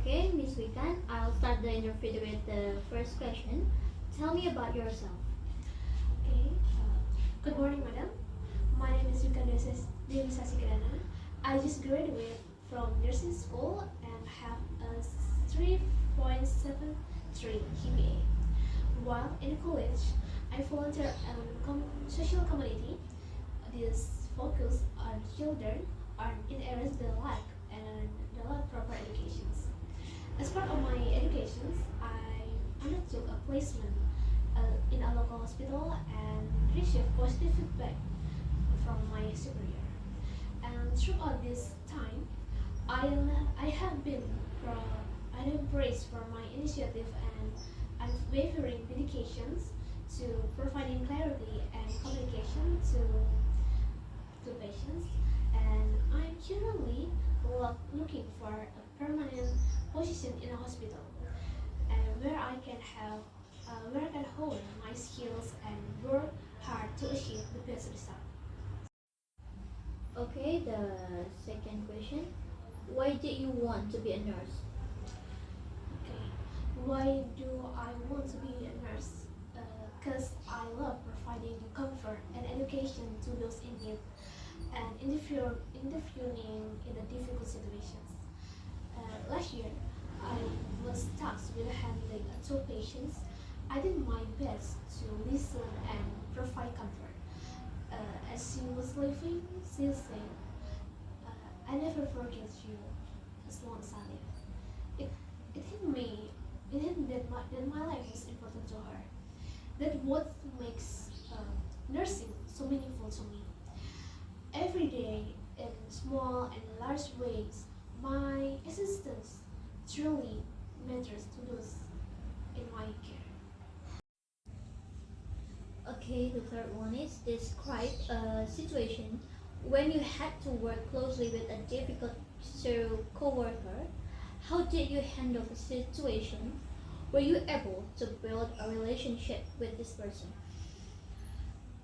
Okay, Miss Wikan, I'll start the interview with the first question. Tell me about yourself. Okay. Good morning, madam. My name is Dewi. I just graduated from nursing school and have a 3.73 GPA. While in college, I volunteer in social community. This focus on children are in areas they lack and they lack proper educations. As part of my educations, I undertook a placement in a local hospital and received positive feedback from my superior. And throughout this time, I have been I have praised for my initiative and unwavering dedications to providing clarity and communication to patients. And I'm currently looking for a permanent position in a hospital, and where I can hone my skills and work hard to achieve the best result. Okay, the second question. Why did you want to be a nurse? Okay, why do I want to be a nurse? Because I love providing comfort and education to those in need and intervening in the difficult situations. Last year, I was tasked with handling two patients. I did my best to listen and provide comfort. As she was leaving, she said, "I never forget you as long as I live." It, it hit me. It hit me that my life is important to her. That what makes nursing so meaningful to me. Every day, in small and large ways, my existence truly matters to those in my care. Okay, the third one is describe a situation when you had to work closely with a difficult co-worker. How did you handle the situation? Were you able to build a relationship with this person?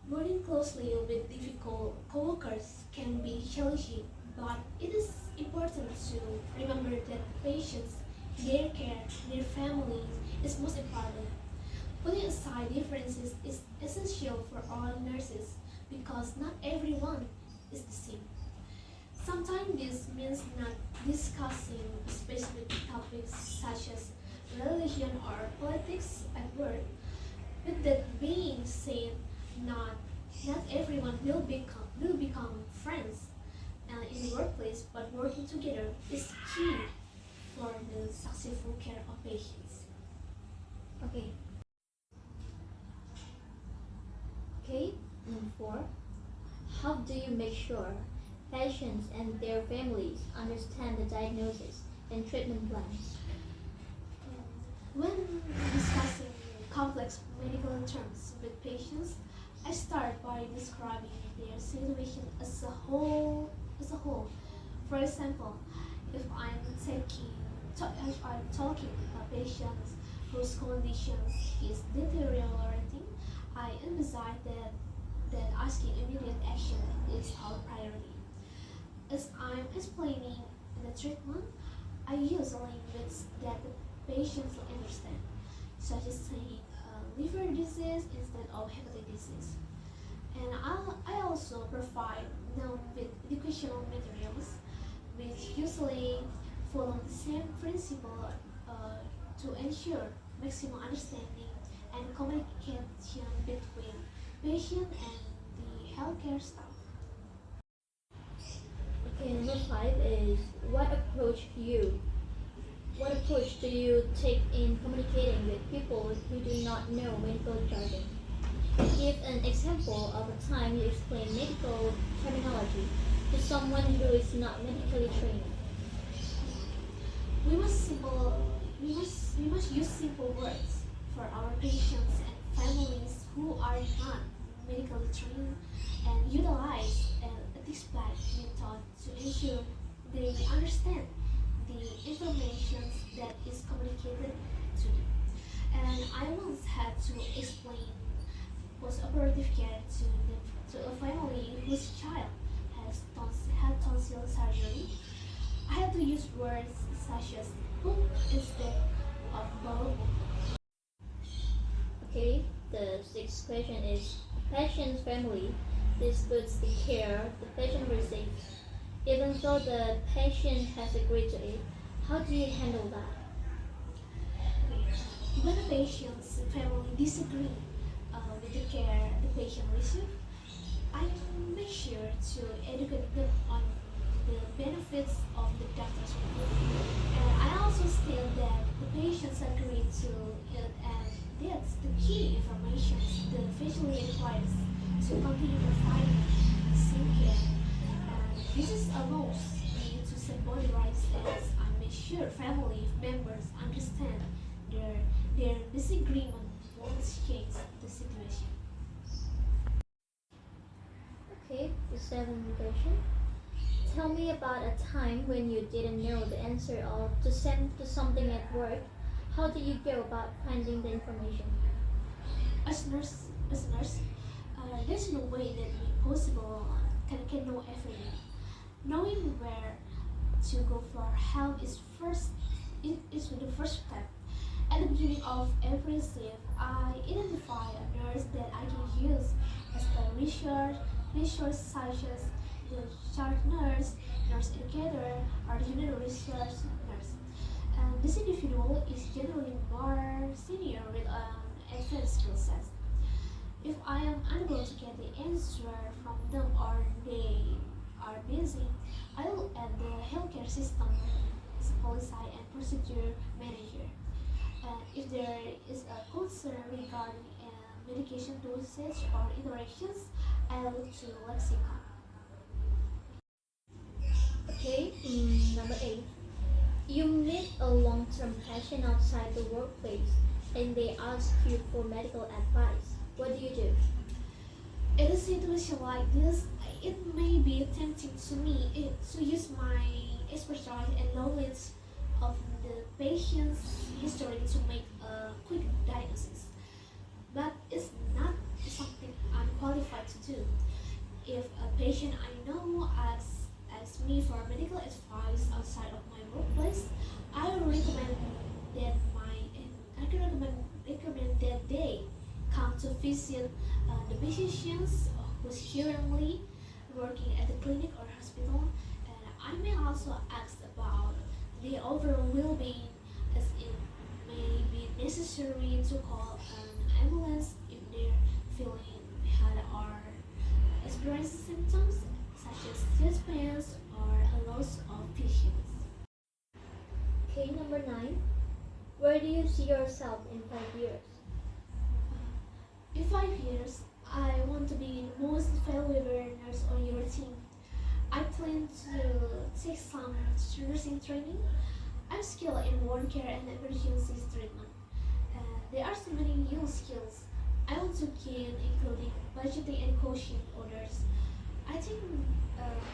Working closely with difficult coworkers can be challenging, but it is important to remember that patients, their care, their families is most important. Putting aside differences is essential for all nurses because not everyone is the same. Sometimes this means not discussing specific topics such as religion or politics at work. With that being said, not not everyone will become friends in the workplace, but working together is key for the successful care of patients. Okay. Okay, number four. How do you make sure patients and their families understand the diagnosis and treatment plans? When discussing complex medical terms with patients, I start by describing their situation as a whole. For example, if if I'm talking about patients whose condition is deteriorating, I emphasize that asking immediate action is our priority. As I'm explaining the treatment, I use language that the patients will understand, such as saying liver disease instead of hepatitis disease. And I also provide them with educational materials, which usually follow the same principle to ensure maximum understanding and communication between patient and the healthcare staff. Okay, number five is what approach do you take in communicating with people who do not know medical jargon? Give an example of a time you explain medical terminology to someone who is not medically trained. We must simple we must use simple words for our patients and families who are not medically trained and utilize a dispatch method to ensure they understand the information that is communicated to them. And I once had to explain post-operative care to a family whose child had tonsil surgery. I had to use words such as book instead of borrow. Okay, the sixth question is patient's family disputes the care the patient receives. Even though the patient has agreed to it, how do you handle that? When a patient's family disagree with the care the patient receives, I make sure to educate them on the benefits of the doctor's report. And I also state that the patients agree to it and that's the key information the facility requires to continue providing the same care. And this is allows me to set body rights as I make sure family members understand their their disagreement won't change the situation. Okay, the seventh question. Tell me about a time when you didn't know the answer or to send to something at work. How do you go about finding the information? As nurse, there's no way that we possible can know everything. Knowing where to go for help is the first step. At the beginning of every shift, I identify a nurse that I can use as a resource such as the charge nurse, nurse educator, or junior research nurse. And this individual is generally more senior with an advanced skill set. If I am unable to get the answer from them or they are busy, I will add the healthcare system policy and procedure manager. If there is a concern regarding medication dosage or interactions, I look to lexicon. Okay, number eight. You meet a long-term patient outside the workplace and they ask you for medical advice. What do you do? In a situation like this, it may be tempting to me to use my expertise and knowledge of the patient's history to make a quick diagnosis. But it's not something I'm qualified to do. If a patient I know asks me for medical advice outside of my workplace, I will recommend that they come to visit the physicians who's currently working at the clinic or hospital. And I may also ask about the overall well-being, as it may be necessary to call an ambulance if they're feeling bad or experiencing symptoms such as chest pains or a loss of vision. Okay, number nine. Where do you see yourself in 5 years? In 5 years, I want to be the most valuable nurse on your team. I plan to take some nursing training. I'm skilled in wound care and emergency treatment. There are so many new skills I want to gain, including budgeting and coaching others. I think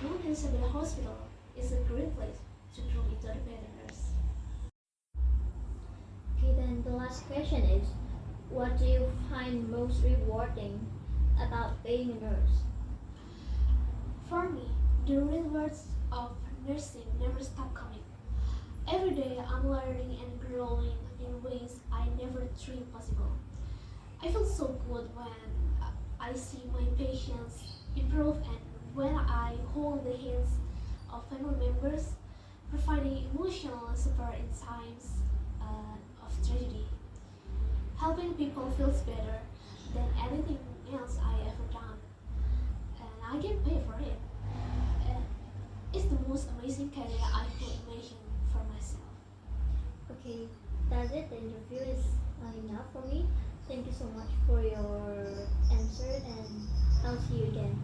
Mount Elizabeth Hospital is a great place to grow into a better nurse. Okay, then the last question is, what do you find most rewarding about being a nurse? For me, the rewards of nursing never stop coming. Every day I'm learning and growing in ways I never dreamed possible. I feel so good when I see my patients improve and when I hold the hands of family members, providing emotional support in times of tragedy. Helping people feels better than anything else I ever done, and I get paid for it. And it's the most amazing career I could imagine for myself. Okay, that's it. The interview is enough for me. Thank you so much for your answer, and I'll see you again.